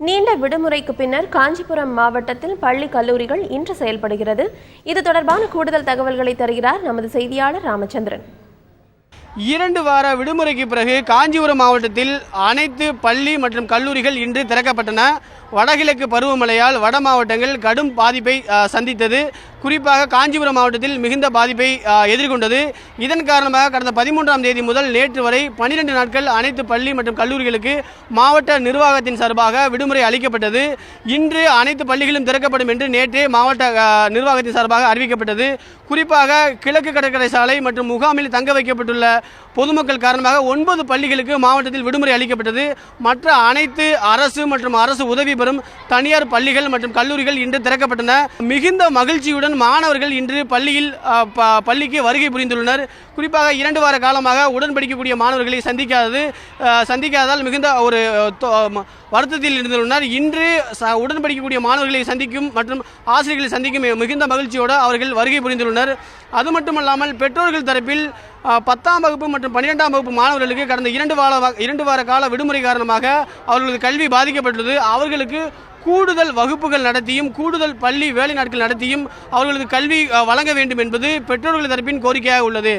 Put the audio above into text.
நீண்ட விடுமுறைக்கு பின்னர் காஞ்சிபுரம் மாவட்டத்தில் பள்ளி கல்லூரிகள் இன்று செயல்படுகிறது. இது தொடர்பான கூடுதல் தகவல்களை தருகிறார் நமது செய்தியாளர் ராமச்சந்திரன். 2 வார விடுமுறைக்கு பிறகு காஞ்சிபுரம் மாவட்டத்தில் அனைத்து பள்ளி மற்றும் கல்லூரிகள் இன்று திறக்கப்பட்டன. வடகிழக்கு பருவமழையால் வட மாவட்டங்கள் கடும் பாதிப்பை சந்தித்தது. குறிப்பாக காஞ்சிபுரம் மாவட்டத்தில் மிகுந்த பாதிப்பை எதிர்கொண்டது. இதன் காரணமாக கடந்த 13ஆம் தேதி முதல் நேற்று வரை 12 நாட்கள் அனைத்து பள்ளி மற்றும் கல்லூரிகளுக்கு மாவட்ட நிர்வாகத்தின் சார்பாக விடுமுறை அளிக்கப்பட்டது. இன்று அனைத்து பள்ளிகளும் திறக்கப்படும் என்று நேற்றே மாவட்ட நிர்வாகத்தின் சார்பாக அறிவிக்கப்பட்டது. குறிப்பாக கிழக்கு கடற்கரை சாலை மற்றும் முகாமில் தங்க வைக்கப்பட்டுள்ள பொதுமக்கள் காரணமாக 9 பள்ளிகளுக்கு மாவட்டத்தில் விடுமுறை அளிக்கப்பட்டது. மற்ற அனைத்து அரசு மற்றும் அரசு உதவி பெறும் தனியார் பள்ளிகள் மற்றும் கல்லூரிகள் இன்று திறக்கப்பட்டன. மிகுந்த மகிழ்ச்சியுடன் மாணவர்கள் இன்று பள்ளிக்கு வருகை புரிந்துள்ளனர். குறிப்பாக 2 வார காலமாக உடன்படிக்கக்கூடிய மாணவர்களை சந்திக்காததால் மிகுந்த ஒரு வருத்தத்தில் இருந்துள்ளனர். இன்று உடன்படிக்கக்கூடிய மாணவர்களை சந்திக்கும் மற்றும் ஆசிரியர்களை சந்திக்கும் மிகுந்த மகிழ்ச்சியோடு அவர்கள் வருகை புரிந்துள்ளனர். அது மட்டுமல்லாமல் பெற்றோர்கள் தரப்பில் 10ஆம் வகுப்பு மற்றும் 12ஆம் வகுப்பு மாணவர்களுக்கு கடந்த 2 வார கால விடுமுறை காரணமாக அவர்களது கல்வி பாதிக்கப்பட்டுள்ளது. அவர்களுக்கு கூடுதல் வகுப்புகள் நடத்தியும் கூடுதல் பள்ளி வேலை நாட்கள் நடத்தியும் அவர்களது கல்வி வழங்க வேண்டும் என்பது பெற்றோர்கள் தரப்பின் கோரிக்கையாக உள்ளது.